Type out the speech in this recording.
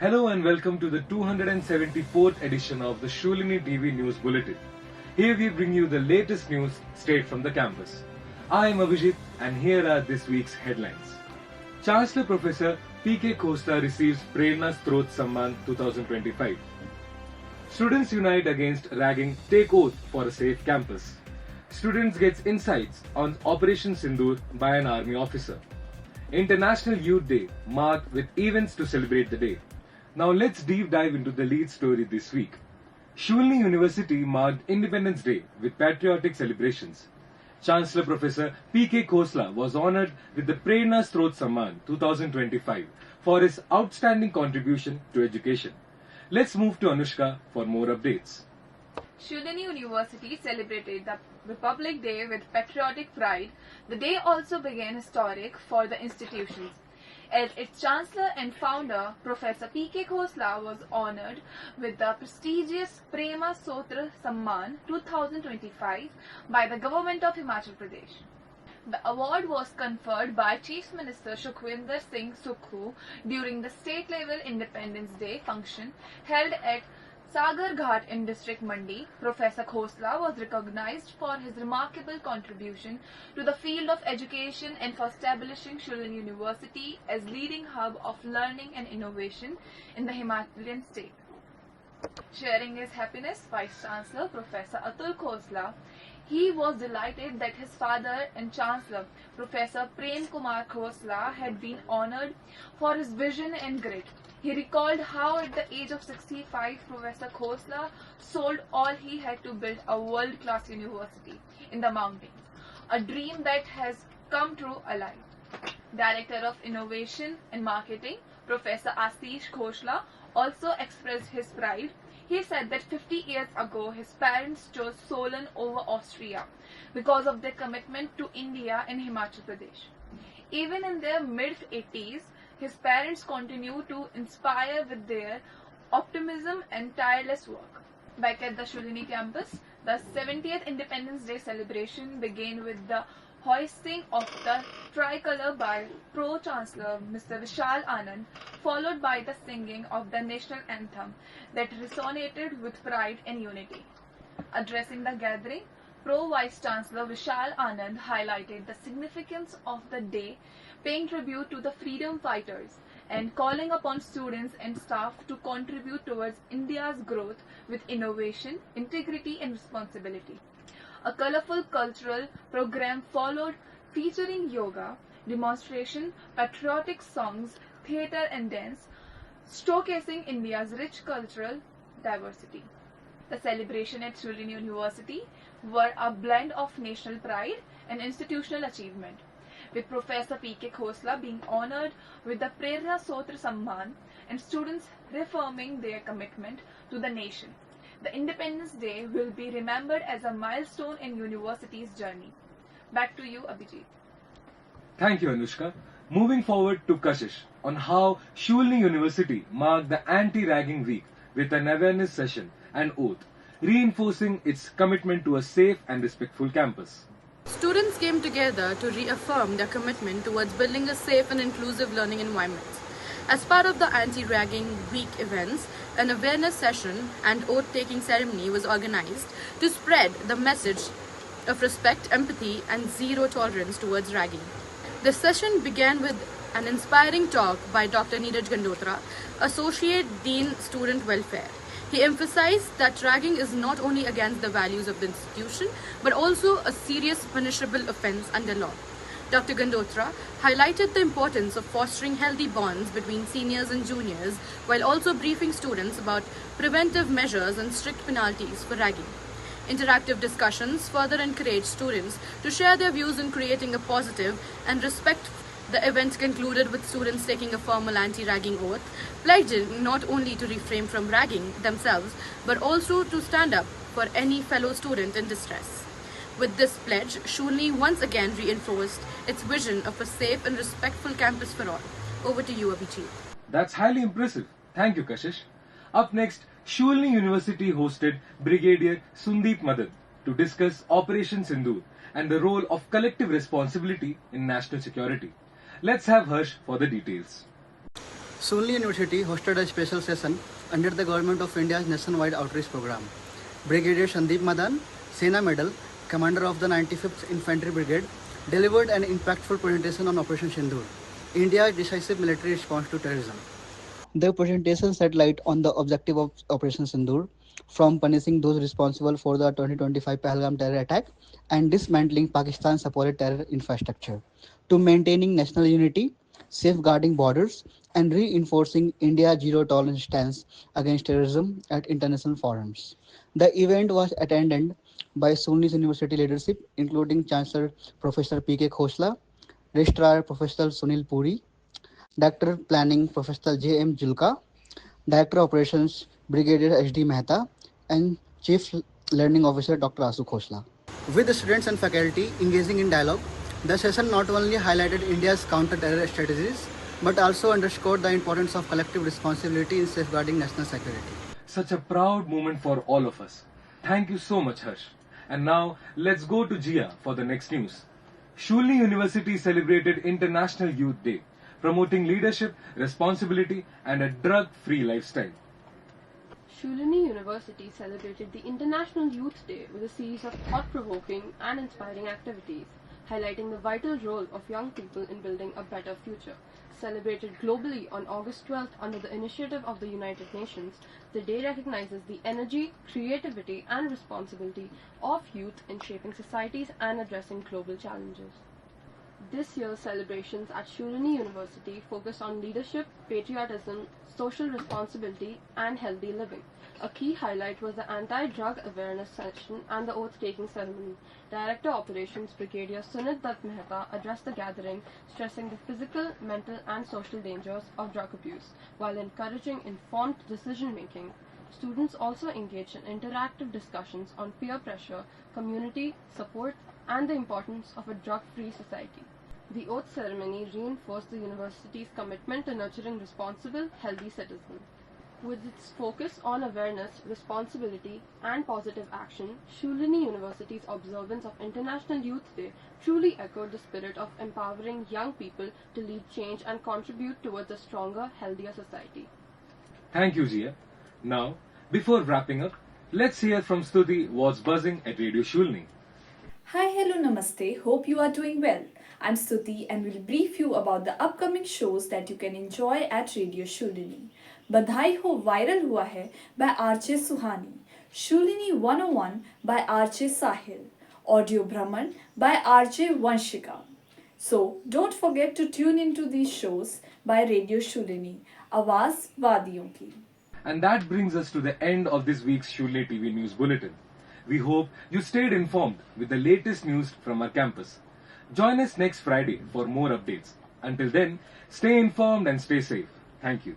Hello and welcome to the 274th edition of the Shoolini TV News Bulletin. Here we bring you the latest news straight from the campus. I am Abhijit and here are this week's headlines. Chancellor Prof. P.K. Khosla receives Prerna Srot Samman 2025. Students unite against ragging, take oath for a safe campus. Students gets insights on Operation Sindoor by an army officer. International Youth Day marked with events to celebrate the day. Now let's deep dive into the lead story this week. Shoolini University marked Independence Day with patriotic celebrations. Chancellor Prof. P.K. Khosla was honoured with the Prerna Srot Samman 2025 for his outstanding contribution to education. Let's move to Anushka for more updates. Shoolini University celebrated the Republic Day with patriotic pride. The day also began historic for the institutions, as its Chancellor and founder, Professor P.K. Khosla, was honoured with the prestigious Prerna Srot Samman 2025 by the Government of Himachal Pradesh. The award was conferred by Chief Minister Sukhwinder Singh Sukhu during the state-level Independence Day function held at Sagar Ghat in District Mandi. Professor Khosla was recognized for his remarkable contribution to the field of education and for establishing Shoolini University as leading hub of learning and innovation in the Himalayan state. Sharing his happiness, Vice Chancellor Professor Atul Khosla, he was delighted that his father and Chancellor Professor Prem Kumar Khosla had been honoured for his vision and grit. He recalled how at the age of 65, Professor Khosla sold all he had to build a world-class university in the mountains, a dream that has come true alive. Director of Innovation and Marketing, Professor Kashish Khosla, also expressed his pride. He said that 50 years ago, his parents chose Solan over Austria because of their commitment to India and Himachal Pradesh. Even in their mid-80s, his parents continue to inspire with their optimism and tireless work. Back at the Shoolini campus, the 70th Independence Day celebration began with the hoisting of the tricolour by Pro-Chancellor Mr. Vishal Anand, followed by the singing of the national anthem that resonated with pride and unity. Addressing the gathering, Pro-Vice Chancellor Vishal Anand highlighted the significance of the day, paying tribute to the freedom fighters and calling upon students and staff to contribute towards India's growth with innovation, integrity and responsibility. A colourful cultural program followed featuring yoga, demonstration, patriotic songs, theatre and dance, showcasing India's rich cultural diversity. The celebration at Shoolini University were a blend of national pride and institutional achievement, with Professor P.K. Khosla being honoured with the Prerna Srot Samman and students reaffirming their commitment to the nation. The Independence Day will be remembered as a milestone in university's journey. Back to you, Abhijit. Thank you, Anushka. Moving forward to Kashish on how Shoolini University marked the Anti-Ragging Week with an awareness session and oath, reinforcing its commitment to a safe and respectful campus. Students came together to reaffirm their commitment towards building a safe and inclusive learning environment. As part of the Anti-Ragging Week events, an awareness session and oath-taking ceremony was organized to spread the message of respect, empathy and zero tolerance towards ragging. The session began with an inspiring talk by Dr. Neeraj Gandotra, Associate Dean Student Welfare. He emphasized that ragging is not only against the values of the institution, but also a serious punishable offence under law. Dr. Gandotra highlighted the importance of fostering healthy bonds between seniors and juniors, while also briefing students about preventive measures and strict penalties for ragging. Interactive discussions further encouraged students to share their views in creating a positive and respectful. The event concluded with students taking a formal anti-ragging oath, pledging not only to refrain from ragging themselves, but also to stand up for any fellow student in distress. With this pledge, Shoolini once again reinforced its vision of a safe and respectful campus for all. Over to you, Abhijit. That's highly impressive. Thank you, Kashish. Up next, Shoolini University hosted Brigadier Sundeep Madad to discuss Operation Sindoor and the role of collective responsibility in national security. Let's have Harsh for the details. Shoolini University hosted a special session under the Government of India's nationwide outreach program. Brigadier Sandeep Madan, Sena Medal, commander of the 95th Infantry Brigade, delivered an impactful presentation on Operation Sindoor, India's decisive military response to terrorism. The presentation shed light on the objective of Operation Sindoor, from punishing those responsible for the 2025 Pahalgam terror attack and dismantling Pakistan's supported terror infrastructure, to maintaining national unity, safeguarding borders, and reinforcing India's zero tolerance stance against terrorism at international forums. The event was attended by Shoolini University leadership, including Chancellor Professor P.K. Khosla, Registrar Professor Sunil Puri, Director Planning Professor J.M. Julka, Director Operations Brigadier H.D. Mehta, and Chief Learning Officer Dr. Asu Khosla. With the students and faculty engaging in dialogue, the session not only highlighted India's counter-terror strategies, but also underscored the importance of collective responsibility in safeguarding national security. Such a proud moment for all of us. Thank you so much, Harsh. And now, let's go to Jiya for the next news. Shoolini University celebrated International Youth Day, promoting leadership, responsibility, and a drug-free lifestyle. Shoolini University celebrated the International Youth Day with a series of thought-provoking and inspiring activities, highlighting the vital role of young people in building a better future. Celebrated globally on August 12th under the initiative of the United Nations, the day recognizes the energy, creativity, and responsibility of youth in shaping societies and addressing global challenges. This year's celebrations at Shoolini University focus on leadership, patriotism, social responsibility, and healthy living. A key highlight was the anti-drug awareness session and the oath-taking ceremony. Director Operations Brigadier Sunit Dutt Mehta addressed the gathering, stressing the physical, mental, and social dangers of drug abuse, while encouraging informed decision-making. Students also engaged in interactive discussions on peer pressure, community support, and the importance of a drug-free society. The oath ceremony reinforced the university's commitment to nurturing responsible, healthy citizens. With its focus on awareness, responsibility, and positive action, Shoolini University's observance of International Youth Day truly echoed the spirit of empowering young people to lead change and contribute towards a stronger, healthier society. Thank you, Jiya. Now, before wrapping up, let's hear from Stuti what's buzzing at Radio Shoolini. Hi, hello, namaste. Hope you are doing well. I'm Stuti and will brief you about the upcoming shows that you can enjoy at Radio Shoolini. बधाई हो viral हुआ है by RJ Suhani, Shoolini 101 by RJ Sahil, Audio Brahman by RJ Vanshika. So don't forget to tune into these shows by Radio Shoolini, आवाज वादियों की. And that brings us to the end of this week's Shoolini TV News Bulletin. We hope you stayed informed with the latest news from our campus. Join us next Friday for more updates. Until then, stay informed and stay safe. Thank you.